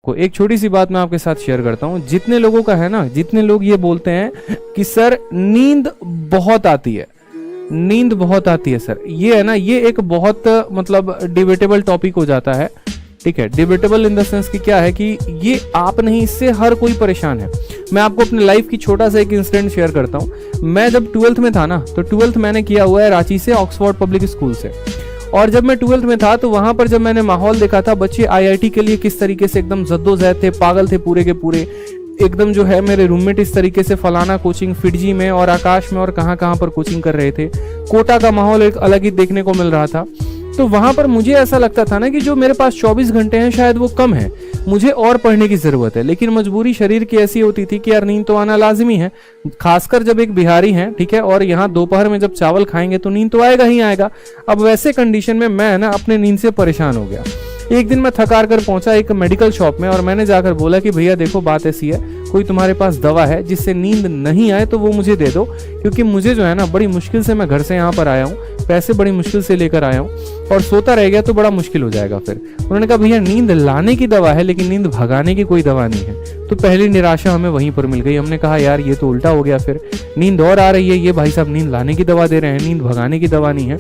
को एक छोटी सी बात मैं आपके साथ शेयर करता हूँ। जितने लोगों का है ना, जितने लोग ये बोलते हैं कि सर नींद बहुत आती है, नींद बहुत आती है सर, ये है ना, ये एक बहुत मतलब डिबेटेबल टॉपिक हो जाता है। ठीक है, डिबेटेबल इन द सेंस कि क्या है कि ये आप नहीं, इससे हर कोई परेशान है। मैं आपको अपने लाइफ की छोटा सा एक इंसिडेंट शेयर करता हूँ। मैं जब 12th में था ना, तो 12th मैंने किया हुआ है रांची से, ऑक्सफोर्ड पब्लिक स्कूल से। और जब मैं 12th में था तो वहां पर जब मैंने माहौल देखा था, बच्चे आईआईटी के लिए किस तरीके से एकदम जद्दोजहद थे, पागल थे पूरे के पूरे, एकदम जो है मेरे रूममेट इस तरीके से फलाना कोचिंग फिडजी में और आकाश में और कहां कहां पर कोचिंग कर रहे थे। कोटा का माहौल एक अलग ही देखने को मिल रहा था। तो वहां पर मुझे ऐसा लगता था ना कि जो मेरे पास 24 घंटे हैं शायद वो कम है, मुझे और पढ़ने की जरूरत है। लेकिन मजबूरी शरीर की ऐसी होती थी कि यार नींद तो आना लाजमी है, खासकर जब एक बिहारी हैं, ठीक है, और यहाँ दोपहर में जब चावल खाएंगे तो नींद तो आएगा ही आएगा। अब वैसे कंडीशन में मैं ना अपने नींद से परेशान हो गया। एक दिन मैं थक हार कर पहुंचा एक मेडिकल शॉप में और मैंने जाकर बोला कि भैया देखो बात ऐसी है, कोई तुम्हारे पास दवा है जिससे नींद नहीं आए तो वो मुझे दे दो, क्योंकि मुझे जो है ना बड़ी मुश्किल से मैं घर से यहाँ पर आया हूँ, पैसे बड़ी मुश्किल से लेकर आया हूँ और सोता रह गया तो बड़ा मुश्किल हो जाएगा। फिर उन्होंने कहा भैया नींद लाने की दवा है लेकिन नींद भगाने की कोई दवा नहीं है। तो पहली निराशा हमें वहीं पर मिल गई। हमने कहा यार ये तो उल्टा हो गया, फिर नींद और आ रही है, ये भाई साहब नींद लाने की दवा दे रहे हैं, नींद भगाने की दवा नहीं है।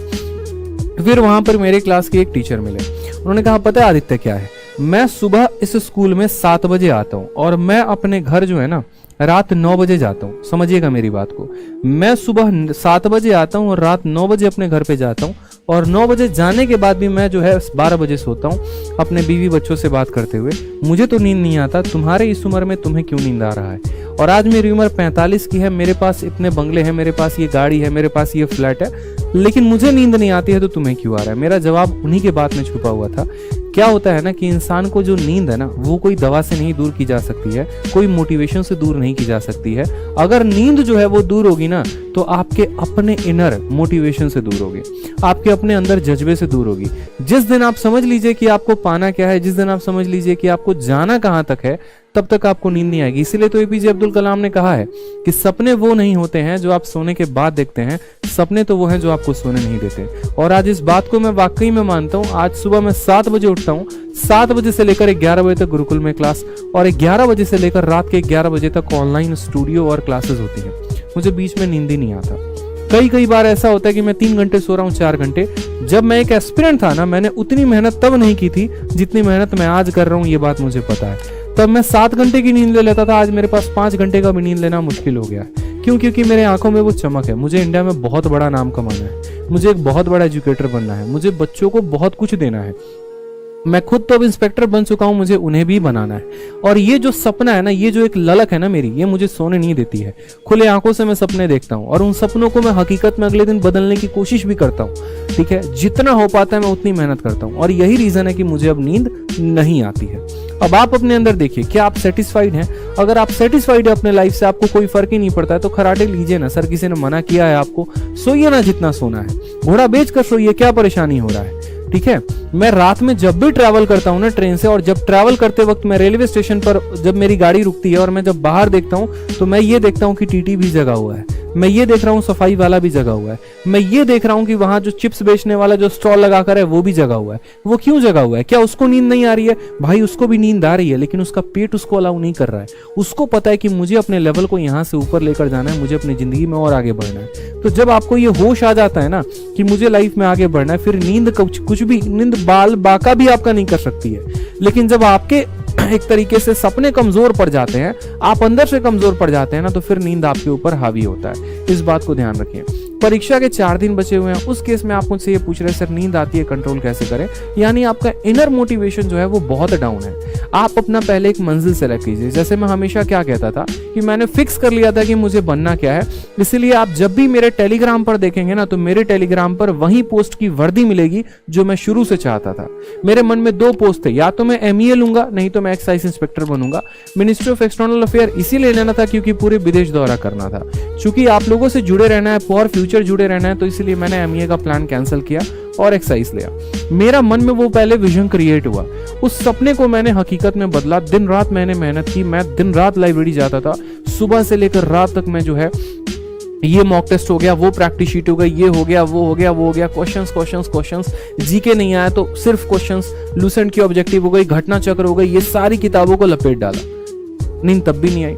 फिर वहां पर मेरे क्लास के एक टीचर मिले, उन्होंने कहा पता है आदित्य क्या है, मैं सुबह इस स्कूल में 7 बजे आता हूँ और मैं अपने घर जो है ना रात 9 बजे जाता हूँ। समझिएगा मेरी बात को, मैं सुबह 7 बजे आता हूँ और रात 9 बजे अपने घर पे जाता हूँ और 9 बजे जाने के बाद भी मैं जो है 12 बजे सोता हूँ अपने बीवी बच्चों से बात करते हुए। मुझे तो नींद नहीं आता, तुम्हारे इस उम्र में तुम्हें क्यों नींद आ रहा है? और आज मेरी उम्र 45 की है, मेरे पास इतने बंगले हैं, मेरे पास ये गाड़ी है, मेरे पास ये फ्लैट है, लेकिन मुझे नींद नहीं आती है तो तुम्हें क्यों आ रहा है? मेरा जवाब उन्हीं के बात में छुपा हुआ था। क्या होता है ना कि इंसान को जो नींद है ना वो कोई दवा से नहीं दूर की जा सकती है, कोई मोटिवेशन से दूर नहीं की जा सकती है। अगर नींद जो है वो दूर होगी ना तो आपके अपने इनर मोटिवेशन से दूर होगी, आपके अपने अंदर जज्बे से दूर होगी। जिस दिन आप समझ लीजिए कि आपको पाना क्या है, जिस दिन आप समझ लीजिए कि आपको जाना कहां तक है, तब तक आपको नींद नहीं आएगी। इसीलिए तो एपीजे अब्दुल कलाम ने कहा है कि सपने वो नहीं होते हैं जो आप सोने के बाद देखते हैं, सपने तो वो हैं जो आपको सोने नहीं देते। और आज इस बात को मैं वाकई में मानता हूँ। आज सुबह मैं 7 बजे उठता हूँ, 7 बजे से लेकर 11 बजे तक गुरुकुल में क्लास और 11 बजे से लेकर रात के 11 बजे तक ऑनलाइन स्टूडियो और क्लासेस होती हैं। मुझे बीच में नींद ही नहीं आता। कई बार ऐसा होता है कि मैं 3 घंटे सो रहा हूँ, 4 घंटे। जब मैं एक एस्पिरेंट था ना, मैंने उतनी मेहनत तब नहीं की थी जितनी मेहनत मैं आज कर रहा हूँ, ये बात मुझे पता है। तब मैं 7 घंटे की नींद ले लेता था, आज मेरे पास 5 घंटे का भी नींद लेना मुश्किल हो गया है। क्यों? क्योंकि मेरे आंखों में वो चमक है। मुझे इंडिया में बहुत बड़ा नाम कमाना है, मुझे एक बहुत बड़ा एजुकेटर बनना है, मुझे बच्चों को बहुत कुछ देना है। मैं खुद तो अब इंस्पेक्टर बन चुका हूं, मुझे उन्हें भी बनाना है। और ये जो सपना है ना, ये जो एक ललक है ना मेरी, ये मुझे सोने नहीं देती है। खुले आंखों से मैं सपने देखता हूं और उन सपनों को मैं हकीकत में अगले दिन बदलने की कोशिश भी करता हूं। ठीक है, जितना हो पाता है मैं उतनी मेहनत करता हूं और यही रीजन है कि मुझे अब नींद नहीं आती है। अब आप अपने अंदर देखिए, क्या आप सेटिस्फाइड हैं? अगर आप सेटिस्फाइड है अपने लाइफ से, आपको कोई फर्क ही नहीं पड़ता है, तो खराटे लीजिए ना। सर किसी ने मना किया है आपको? सोइए ना जितना सोना है, घोड़ा बेच कर सोइए, क्या परेशानी हो रहा है? ठीक है, मैं रात में जब भी ट्रैवल करता हूँ ना ट्रेन से, और जब ट्रैवल करते वक्त मैं रेलवे स्टेशन पर जब मेरी गाड़ी रुकती है और मैं जब बाहर देखता हूँ तो मैं ये देखता हूँ कि टीटी भी जगा हुआ है, मैं ये देख रहा हूँ सफाई वाला भी जगा हुआ है, मैं ये देख रहा हूँ कि वहां जो चिप्स बेचने वाला जो स्टॉल लगाकर है वो भी जगा हुआ है। वो क्यों जगा हुआ है? क्या उसको नींद नहीं आ रही है? भाई उसको भी नींद आ रही है, लेकिन उसका पेट उसको अलाउ नहीं कर रहा है। उसको पता है कि मुझे अपने लेवल को यहाँ से ऊपर लेकर जाना है, मुझे अपनी जिंदगी में और आगे बढ़ना है। तो जब आपको ये होश आ जाता है ना कि मुझे लाइफ में आगे बढ़ना है, फिर नींद कुछ भी, नींद बाल बाका भी आपका नहीं कर सकती है। लेकिन जब आपके एक तरीके से सपने कमजोर पड़ जाते हैं, आप अंदर से कमजोर पड़ जाते हैं ना, तो फिर नींद आपके ऊपर हावी होता है। इस बात को ध्यान रखिए। परीक्षा के 4 दिन बचे हुए हैं, उस केस में आप मुझसे ये पूछ रहे हैं सर नींद आती है, कंट्रोल कैसे करें? यानी आपका इनर मोटिवेशन जो है वो बहुत डाउन है। आप अपना पहले एक मंजिल सेलेक्ट कीजिए। जैसे मैं हमेशा क्या कहता था कि मैंने फिक्स कर लिया था कि मुझे बनना क्या है, इसलिए आप जब भी मेरे टेलीग्राम पर देखेंगे ना, तो मेरे टेलीग्राम पर वही पोस्ट की वर्दी मिलेगी जो मैं शुरू से चाहता था। मेरे मन में 2 पोस्ट थे, या तो मैं एमईए लूंगा, नहीं तो मैं एक्साइज इंस्पेक्टर बनूंगा। मिनिस्ट्री ऑफ एक्सटर्नल अफेयर इसीलिए लेना था क्योंकि पूरे विदेश दौरा करना था। चूंकि आप लोगों से जुड़े रहना है, फॉर फ्यूचर जुड़े रहना है, तो इसलिए मैंने एमईए का प्लान कैंसिल किया और एक्साइज लिया। मेरा मन में वो पहले विजन क्रिएट हुआ, उस सपने को मैंने हकीकत में बदला। दिन रात मैंने मेहनत की, मैं दिन रात लाइब्रेरी जाता था, सुबह से लेकर रात तक मैं जो है ये मॉक टेस्ट हो गया, वो प्रैक्टिस शीट हो गई, ये हो गया, वो हो गया, वो हो गया, क्वेश्चंस क्वेश्चंस क्वेश्चंस, जीके नहीं आया तो सिर्फ क्वेश्चंस, लूसेंट की ऑब्जेक्टिव हो गई, घटना चक्र हो गई, ये सारी किताबों को लपेट डाला। नींद तब भी नहीं आई।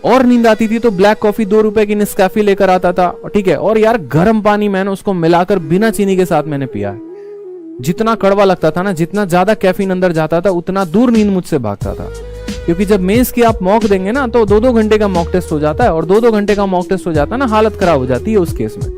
और नींद आती थी तो ब्लैक कॉफी 2 रुपए की नेस्कैफे लेकर आता था, ठीक है, और यार गर्म पानी मैंने उसको मिलाकर बिना चीनी के साथ मैंने पिया है। जितना कड़वा लगता था ना, जितना ज्यादा कैफीन अंदर जाता था, उतना दूर नींद मुझसे भागता था। क्योंकि जब मेंस की आप मॉक देंगे ना तो 2-2 घंटे का मॉक टेस्ट हो जाता है, और 2-2 घंटे का मॉक टेस्ट हो जाता है ना, हालत खराब हो जाती है उस केस में,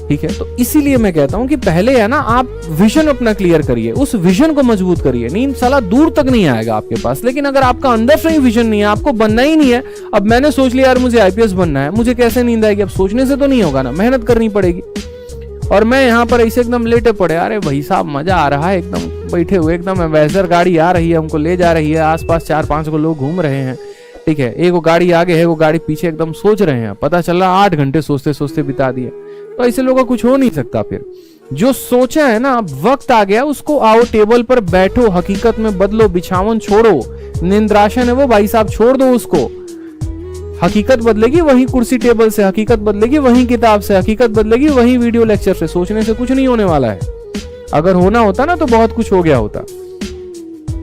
ठीक है। तो इसीलिए मैं कहता हूं कि पहले है ना आप विजन अपना क्लियर करिए, उस विजन को मजबूत करिए। नींद साला दूर तक नहीं आएगा आपके पास, लेकिन अगर आपका अंदर से ही विजन नहीं है, आपको बनना ही नहीं है, अब मैंने सोच लिया यार मुझे आईपीएस बनना है, मुझे कैसे नींद आएगी? अब सोचने से तो नहीं होगा ना, मेहनत करनी पड़ेगी। और मैं यहाँ पर ऐसे एकदम लेटे पड़े, अरे भाई साहब मजा आ रहा है, एकदम बैठे हुए, एकदम एवेंजर गाड़ी आ रही है, हमको ले जा रही है, आसपास 4-5 को लोग घूम रहे हैं, ठीक है, एक वो गाड़ी आगे है, वो गाड़ी पीछे, एकदम सोच रहे हैं, पता चल रहा 8 घंटे सोचते सोचते बिता दिए। तो ऐसे लोगों का कुछ हो नहीं सकता। फिर जो सोचा है ना, अब वक्त आ गया, उसको आओ टेबल पर बैठो, हकीकत में बदलो, बिछावन छोड़ो, निंद्रासन है वो भाई साहब छोड़ दो उसको। हकीकत बदलेगी वही कुर्सी टेबल से, हकीकत बदलेगी वही किताब से, हकीकत बदलेगी वही वीडियो लेक्चर से। सोचने से कुछ नहीं होने वाला है। अगर होना होता ना तो बहुत कुछ हो गया होता।